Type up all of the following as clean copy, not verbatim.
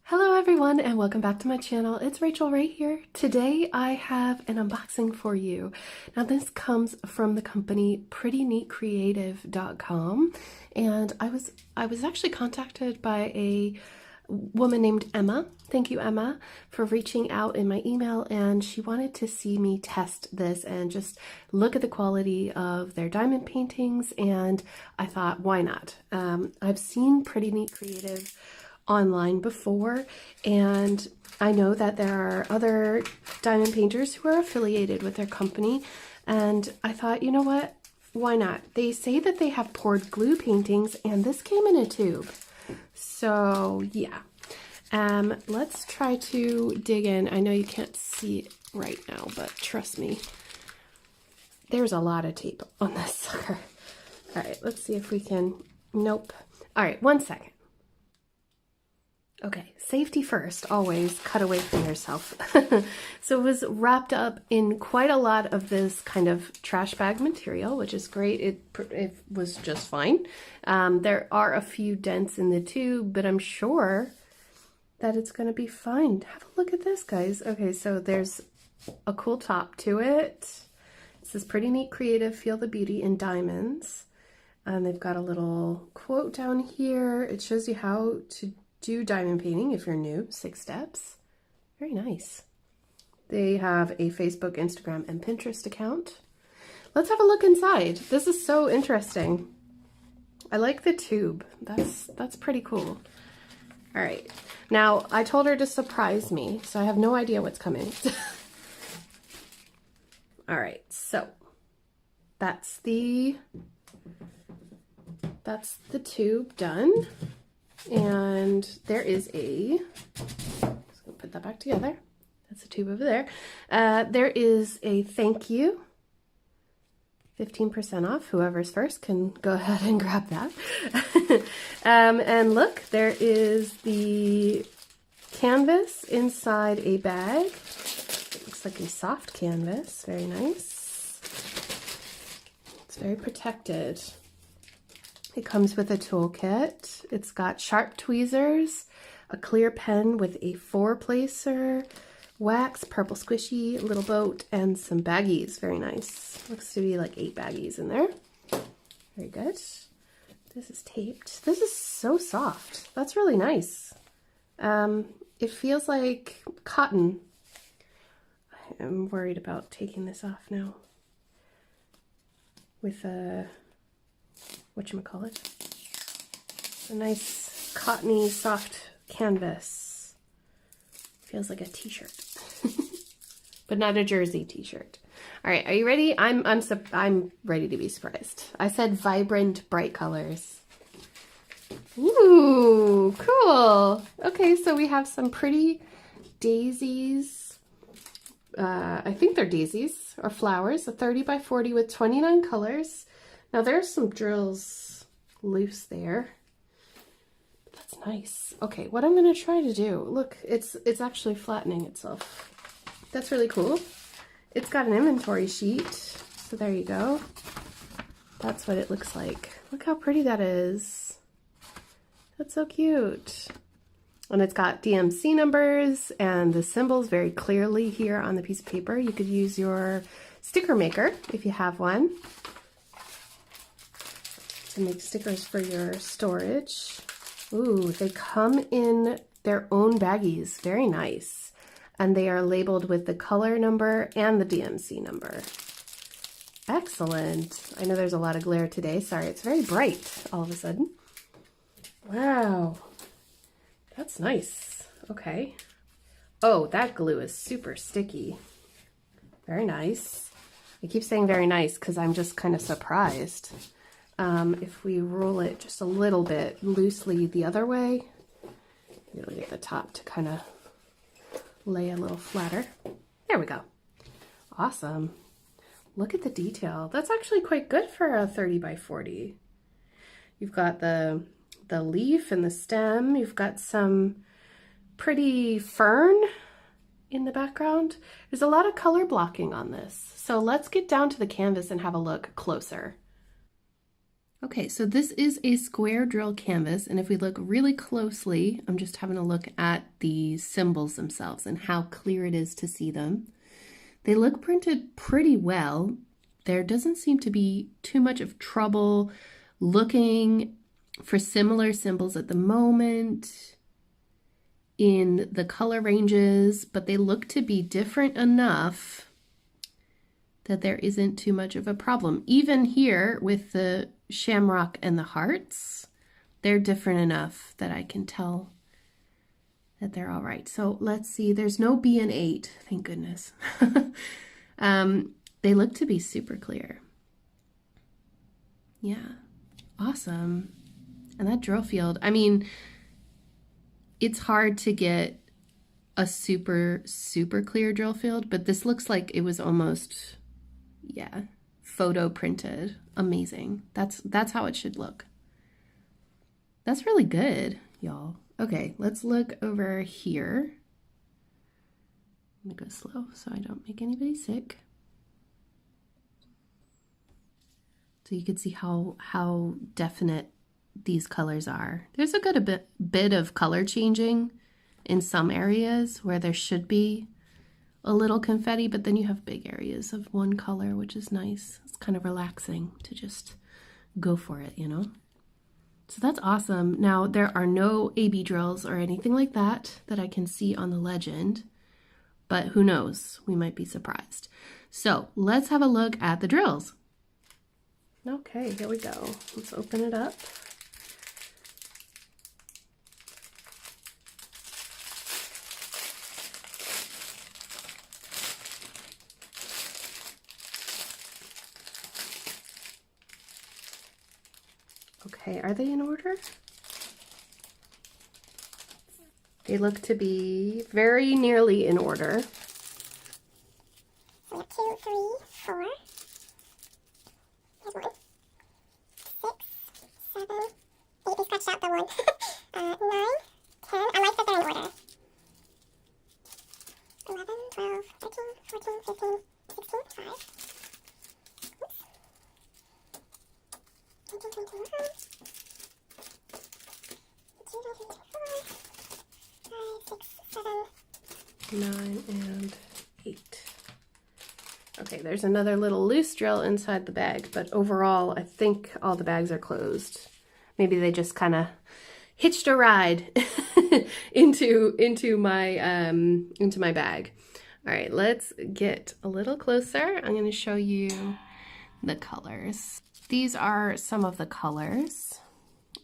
Hello everyone and welcome back to my channel. It's Rachel Rae here. Today I have an unboxing for you. Now this comes from the company prettyneatcreative.com, and I was actually contacted by a woman named Emma. Thank you, Emma, for reaching out in my email, and she wanted to see me test this and just look at the quality of their diamond paintings, and I thought, why not? I've seen Pretty Neat Creative online before, and I know that there are other diamond painters who are affiliated with their company, and I thought, you know what, why not? They say that they have poured glue paintings, and this came in a tube. So yeah, let's try to dig in. I know you can't see it right now, but trust me, there's a lot of tape on this sucker. All right, let's see if we can, nope. All right, 1 second. Okay, safety first, always cut away from yourself. So it was wrapped up in quite a lot of this kind of trash bag material, which is great. It was just fine. There are a few dents in the tube, but I'm sure that it's going to be fine. Have a look at this, guys. Okay, so there's a cool top to it. It says Pretty Neat Creative, Feel the Beauty in Diamonds. And they've got a little quote down here. It shows you how to do diamond painting if you're new, 6 steps. Very nice. They have a Facebook, Instagram, and Pinterest account. Let's have a look inside. This is so interesting. I like the tube. That's pretty cool. All right. Now, I told her to surprise me, so I have no idea what's coming. All right. So, that's the tube done. And there is a, just gonna put that back together. That's a tube over there. There is a thank you, 15% off. Whoever's first can go ahead and grab that. And look, there is the canvas inside a bag. It looks like a soft canvas, very nice. It's very protected. It comes with a toolkit. It's got sharp tweezers, a clear pen with a 4-placer, wax, purple squishy, little boat, and some baggies. Very nice. Looks to be like 8 baggies in there. Very good. This is taped. This is so soft. That's really nice. It feels like cotton. I'm worried about taking this off now with a whatchamacallit, a nice cottony soft canvas. Feels like a t-shirt, but not a jersey t-shirt. All right, are you ready? I'm ready to be surprised. I said vibrant, bright colors. Ooh, cool. Okay, so we have some pretty daisies. I think they're daisies or flowers. A 30 by 40 with 29 colors. Now there's some drills loose there. That's nice. Okay, what I'm gonna try to do, look, it's actually flattening itself. That's really cool. It's got an inventory sheet, so there you go. That's what it looks like. Look how pretty that is. That's so cute. And it's got DMC numbers and the symbols very clearly here on the piece of paper. You could use your sticker maker if you have one to make stickers for your storage. Ooh, they come in their own baggies. Very nice. And they are labeled with the color number and the DMC number. Excellent. I know there's a lot of glare today. Sorry, it's very bright all of a sudden. Wow. That's nice. Okay. Oh, that glue is super sticky. Very nice. I keep saying very nice because I'm just kind of surprised. If we roll it just a little bit loosely the other way, it'll get the top to kind of lay a little flatter. There we go. Awesome. Look at the detail. That's actually quite good for a 30 by 40. You've got the leaf and the stem. You've got some pretty fern in the background. There's a lot of color blocking on this. So let's get down to the canvas and have a look closer. Okay, so this is a square drill canvas, and if we look really closely, I'm just having a look at the symbols themselves and how clear it is to see them. They look printed pretty well. There doesn't seem to be too much of trouble looking for similar symbols at the moment in the color ranges, but they look to be different enough that there isn't too much of a problem. Even here with the shamrock and the hearts, they're different enough that I can tell that they're all right. So let's see, there's no B and 8, thank goodness. They look to be super clear. Yeah, awesome. And that drill field, I mean, it's hard to get a super clear drill field, but this looks like it was almost, yeah, photo printed. Amazing. That's how it should look. That's really good, y'all. Okay, let's look over here. I'm gonna go slow so I don't make anybody sick. So you can see how definite these colors are. There's a good bit of color changing in some areas where there should be a little confetti, but then you have big areas of one color, which is nice. It's kind of relaxing to just go for it, you know? So that's awesome. Now, there are no AB drills or anything like that that I can see on the legend, but who knows? We might be surprised. So let's have a look at the drills. Okay, here we go. Let's open it up. Okay, are they in order? They look to be very nearly in order. We have 2, 3, 4. There's 1. 6, 7, 8. We scratched out the 1. 9, 10. I like that they're in order. 11, 12, 13, 14, 15, 16, 5. Oops. 19, 20, 21. 2, 3, 4, 5, 6, 7. 9 and 8. Okay, there's another little loose drill inside the bag, but overall, I think all the bags are closed. Maybe they just kind of hitched a ride into my bag. All right, let's get a little closer. I'm going to show you the colors. These are some of the colors.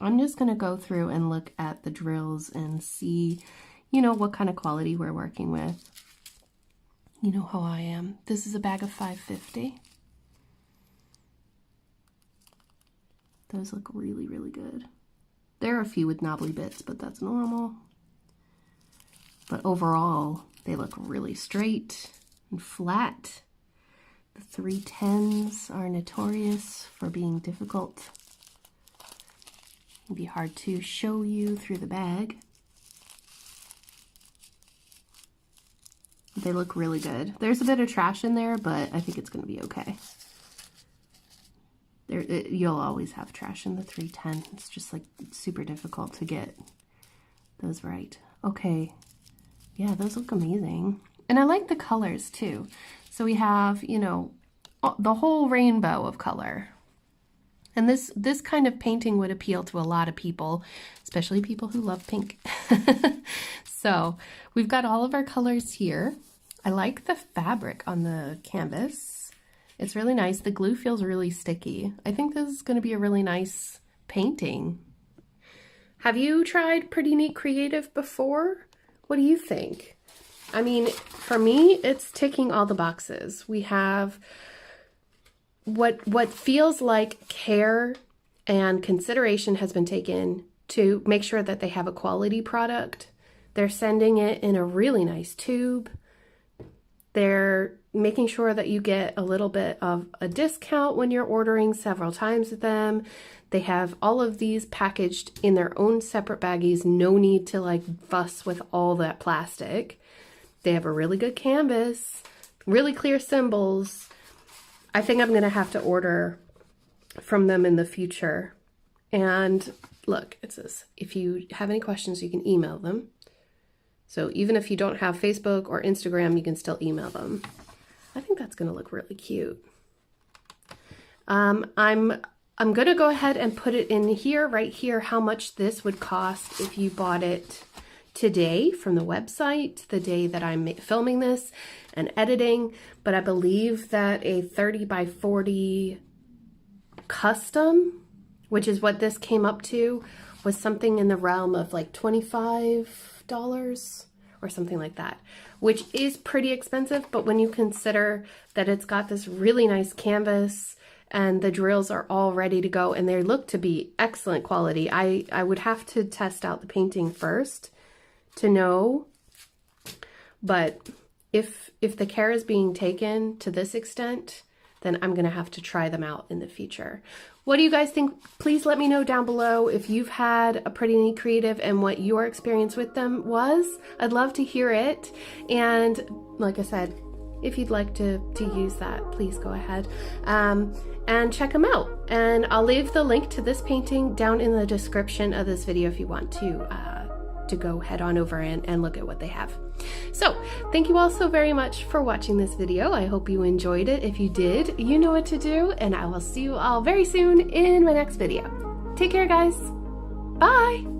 I'm just going to go through and look at the drills and see, you know, what kind of quality we're working with. You know how I am. This is a bag of 550. Those look really, really good. There are a few with knobbly bits, but that's normal. But overall, they look really straight and flat. The 310s are notorious for being difficult. It'd be hard to show you through the bag. They look really good. There's a bit of trash in there, but I think it's going to be okay. You'll always have trash in the 310. It's just like super difficult to get those right. Okay. Yeah, those look amazing. And I like the colors too. So we have, you know, the whole rainbow of color. And this kind of painting would appeal to a lot of people, especially people who love pink. So we've got all of our colors here. I like the fabric on the canvas. It's really nice. The glue feels really sticky. I think this is going to be a really nice painting. Have you tried Pretty Neat Creative before? What do you think? I mean, for me, it's ticking all the boxes. We have what feels like care and consideration has been taken to make sure that they have a quality product. They're sending it in a really nice tube. They're making sure that you get a little bit of a discount when you're ordering several times with them. They have all of these packaged in their own separate baggies. No need to like fuss with all that plastic. They have a really good canvas, really clear symbols. I think I'm going to have to order from them in the future. And look, it says, if you have any questions, you can email them. So even if you don't have Facebook or Instagram, you can still email them. I think that's gonna look really cute. I'm gonna go ahead and put it in here, right here, how much this would cost if you bought it today from the website, the day that I'm filming this and editing. But I believe that a 30 by 40 custom, which is what this came up to, was something in the realm of like $25 or something like that, which is pretty expensive. But when you consider that it's got this really nice canvas and the drills are all ready to go and they look to be excellent quality, I would have to test out the painting first to know. But if the care is being taken to this extent, then I'm gonna have to try them out in the future. What do you guys think? Please let me know down below if you've had a Pretty Neat Creative and what your experience with them was. I'd love to hear it. And like I said, if you'd like to use that, please go ahead and check them out. And I'll leave the link to this painting down in the description of this video if you want to go head on over and look at what they have. So thank you all so very much for watching this video. I hope you enjoyed it. If you did, you know what to do, and I will see you all very soon in my next video. Take care, guys. Bye.